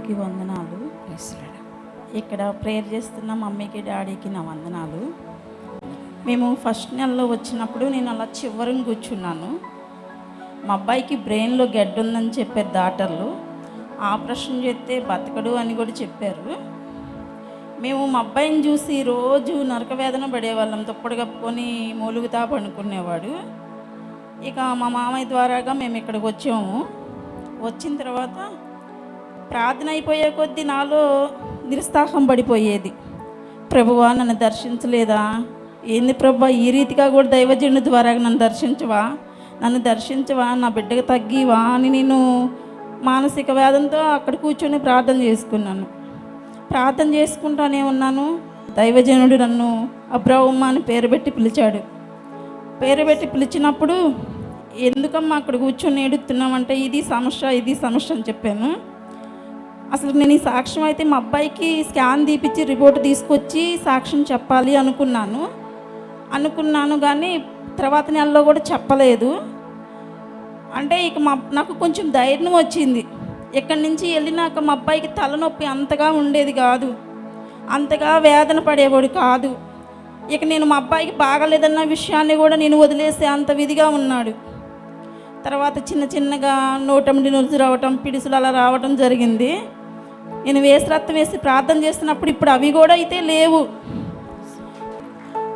అందరికీ వందనాలు. ఇక్కడ ప్రేయర్ చేస్తున్న మమ్మీకి డాడీకి నా వందనాలు. మేము ఫస్ట్ నెలలో వచ్చినప్పుడు నేను అలా చివరిని కూర్చున్నాను. మా అబ్బాయికి బ్రెయిన్లో గడ్డ ఉందని చెప్పారు డాక్టర్లు. ఆపరేషన్ చేస్తే బతకడు అని కూడా చెప్పారు. మేము మా అబ్బాయిని చూసి రోజు నరక వేదన పడేవాళ్ళం. దుప్పటి కప్పుకొని మూలుగుతా పడుకునేవాడు. ఇక మా మామయ్య ద్వారాగా మేము ఇక్కడికి వచ్చాము. వచ్చిన తర్వాత ప్రార్థన అయిపోయే కొద్దీ నాలో నిరుత్సాహం పడిపోయేది. ప్రభువా నన్ను దర్శించలేదా, ఏంది ప్రభా ఈ రీతిగా కూడా దైవజనుడి ద్వారా నన్ను దర్శించవా, నా బిడ్డకు తగ్గివా అని నేను మానసిక వేదంతో అక్కడ కూర్చొని ప్రార్థన చేసుకున్నాను. ప్రార్థన చేసుకుంటానే ఉన్నాను. దైవజనుడు నన్ను అబ్రాహ్మ అని పేరు పెట్టి పిలిచాడు. పేరు పెట్టి పిలిచినప్పుడు ఎందుకమ్మా అక్కడ కూర్చొని ఏడుతున్నామంటే ఇది సమస్య అని చెప్పాను. అసలు నేను ఈ సాక్ష్యం అయితే మా అబ్బాయికి స్కాన్ తీపిచ్చి రిపోర్ట్ తీసుకొచ్చి సాక్ష్యం చెప్పాలి అనుకున్నాను కానీ తర్వాత నెలలో కూడా చెప్పలేదు. అంటే ఇక నాకు కొంచెం ధైర్యం వచ్చింది. ఇక్కడి నుంచి వెళ్ళినాక మా అబ్బాయికి తలనొప్పి అంతగా ఉండేది కాదు, అంతగా వేదన పడేవాడు కాదు. ఇక నేను మా అబ్బాయికి బాగలేదన్న విషయాన్ని కూడా నేను వదిలేసే అంత విధిగా ఉన్నాడు. తర్వాత చిన్నగా నోటండి నురుజు రావటం, పిడుసులు అలా రావటం జరిగింది. నేను రక్తం వేసి ప్రార్థన చేస్తున్నప్పుడు ఇప్పుడు అవి కూడా అయితే లేవు.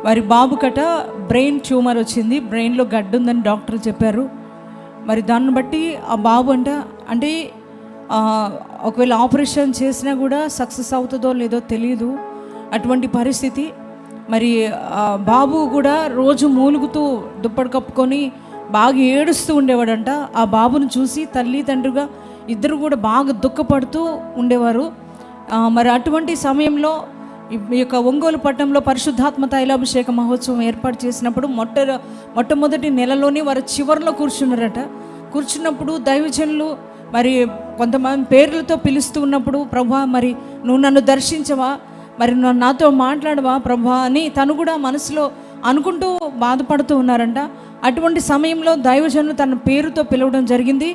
వారి బాబు కట బ్రెయిన్ ట్యూమర్ వచ్చింది, బ్రెయిన్లో గడ్డ ఉందని డాక్టర్ చెప్పారు. మరి దాన్ని బట్టి ఆ బాబు అంటే ఒకవేళ ఆపరేషన్ చేసినా కూడా సక్సెస్ అవుతుందో లేదో తెలియదు, అటువంటి పరిస్థితి. మరి బాబు కూడా రోజు మూలుగుతూ దుప్పటి కప్పుకొని బాగా ఏడుస్తూ ఉండేవాడంట. ఆ బాబును చూసి తల్లి తండ్రిగా ఇద్దరు కూడా బాగా దుఃఖపడుతూ ఉండేవారు. మరి అటువంటి సమయంలో ఈ యొక్క ఒంగోలు పట్టణంలో పరిశుద్ధాత్మ తైలాభిషేక మహోత్సవం ఏర్పాటు చేసినప్పుడు మొట్టమొదటి నెలలోనే వారు చివరిలో కూర్చున్నప్పుడు దైవజనులు మరి కొంతమంది పేర్లతో పిలుస్తూ ఉన్నప్పుడు ప్రభా మరి నువ్వు నన్ను దర్శించవా, మరి నాతో మాట్లాడవా ప్రభా అని తను కూడా మనసులో అనుకుంటూ బాధపడుతూ ఉన్నారంట. అటువంటి సమయంలో దైవజనులు తన పేరుతో పిలవడం జరిగింది.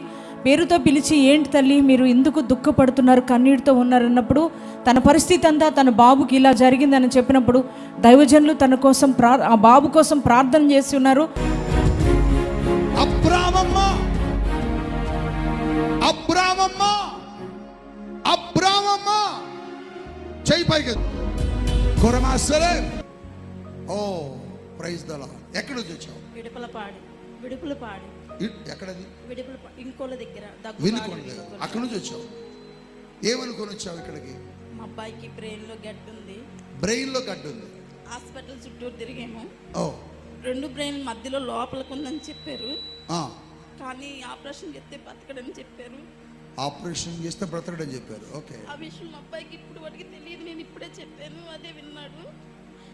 పేరుతో పిలిచి ఏంటి తల్లి మీరు ఎందుకు దుఃఖపడుతున్నారు, కన్నీటితో ఉన్నారు అన్నప్పుడు తన పరిస్థితి అంతా తన బాబుకి ఇలా జరిగిందని చెప్పినప్పుడు దైవజనులు తన కోసం ఆ బాబు కోసం ప్రార్థన చేసి ఉన్నారు. ఎక్కడ వచ్చావు? విడుపులపాడు. ఎక్కడది? ఇంకోల దగ్గర అక్కడ నుంచి వచ్చావు. ఏమనుకొని వచ్చావు ఇక్కడికి? మా అబ్బాయికి బ్రెయిన్లో గడ్డ ఉంది. హాస్పిటల్ చుట్టూ తిరిగాము. 2 బ్రెయిన్ మధ్యలో లోపలికి ఉందని చెప్పారు. కానీ ఆపరేషన్ చేస్తే బ్రతకడని చెప్పారు. ఓకే. ఆ విషయం మా అబ్బాయికి ఇప్పుడు వాటికి తెలియదు. నేను ఇప్పుడే చెప్పాను, అదే విన్నాడు.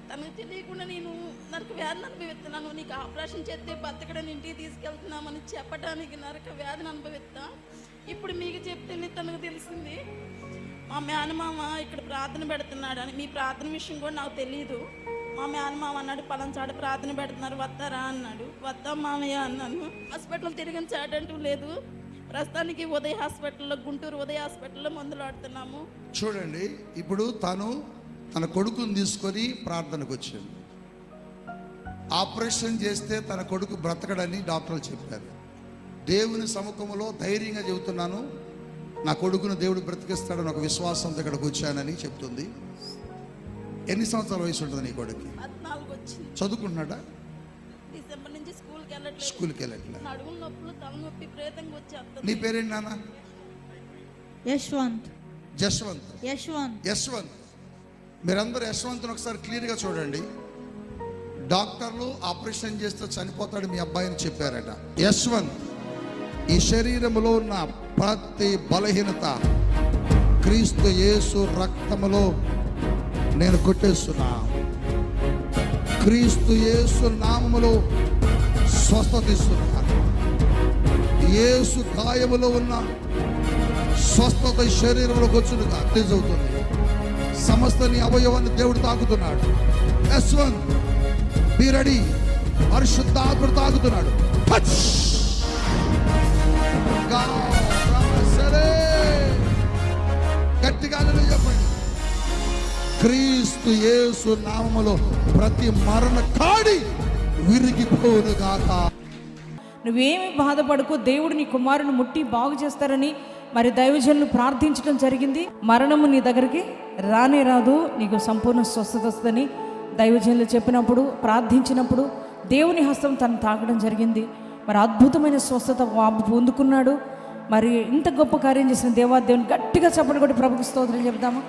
తనకు తెలియకుండా నేను నరక వేదన అనుభవిస్తున్నాను. నీకు ఆపరేషన్ చేస్తే బతకడని ఇంటికి తీసుకెళ్తున్నామని చెప్పడానికి నరక వేదన అనుభవిస్తా. ఇప్పుడు మీకు చెప్తే తనకు తెలిసింది. మా మేనమామ ఇక్కడ ప్రార్థన పెడుతున్నాడు అని. మీ ప్రార్థన విషయం కూడా నాకు తెలియదు. మా మేనమామ అన్నాడు పలాంచాడ ప్రార్థన పెడుతున్నారు వస్తారా అన్నాడు. వద్దాం మామయ్య అన్నాను. హాస్పిటల్ తిరిగిన చాటంటూ లేదు. ప్రస్తుతానికి ఉదయ హాస్పిటల్లో, గుంటూరు ఉదయ హాస్పిటల్లో మందులు ఆడుతున్నాము. చూడండి, ఇప్పుడు తన కొడుకుని తీసుకొని ప్రార్థనకు వచ్చాడు. ఆపరేషన్ చేస్తే తన కొడుకు బ్రతకడని డాక్టర్లు చెప్పారు. దేవుని సముఖంలో ధైర్యంగా చెబుతున్నాను, నా కొడుకును దేవుడు బ్రతికిస్తాడని ఒక విశ్వాసంతో ఇక్కడికి వచ్చానని చెప్తుంది. ఎన్ని సంవత్సరాల వయసు ఉంటుంది నీ కొడుకు? 14 వచ్చింది. చదువుకుంటున్నాడా? డిసెంబర్ నుంచి స్కూల్కి వెళ్ళట్లేదు. నడుము నొప్పులు, తలనొప్పి ప్రేతంగా వచ్చి. నీ పేరేంటి నాన్న? యశ్వంత్. మీరందరూ యశ్వంత్ని ఒకసారి క్లియర్గా చూడండి. డాక్టర్లు ఆపరేషన్ చేస్తే చనిపోతాడు మీ అబ్బాయిని చెప్పారట. యశ్వంత్, ఈ శరీరంలో ఉన్న ప్రతి బలహీనత క్రీస్తు యేసు రక్తములో నేను కొట్టేస్తున్నా. క్రీస్తు యేసు నామములో స్వస్థత ఇస్తున్నా. యేసు గాయములో ఉన్న స్వస్థత శరీరంలోకి వచ్చునుగా అవుతుంది. సమస్త నీ అవయవాన్ని దేవుడు తాకుతున్నాడు. Yashwant, be ready. పరిశుద్ధాత్ముడు తాకుతున్నాడు. క్రీస్తు యేసు నామములో ప్రతి మరణ కాడి విరిగిపోను గాక. నువ్వేమి బాధపడకు, దేవుడు నీ కుమారుని ముట్టి బాగు చేస్తారని మరి దైవజనులు ప్రార్థించడం జరిగింది. మరణము నీ దగ్గరికి రానే రాదు, నీకు సంపూర్ణ స్వస్థత వస్తుందని దైవజనులు చెప్పినప్పుడు, ప్రార్థించినప్పుడు దేవుని హస్తం తను తాకడం జరిగింది. మరి అద్భుతమైన స్వస్థత బాబు పొందుకున్నాడు. మరి ఇంత గొప్ప కార్యం చేసిన దేవాదేవుని గట్టిగా చప్పట్లు కొట్టి ప్రభుకి స్తోత్రం చెప్దామా.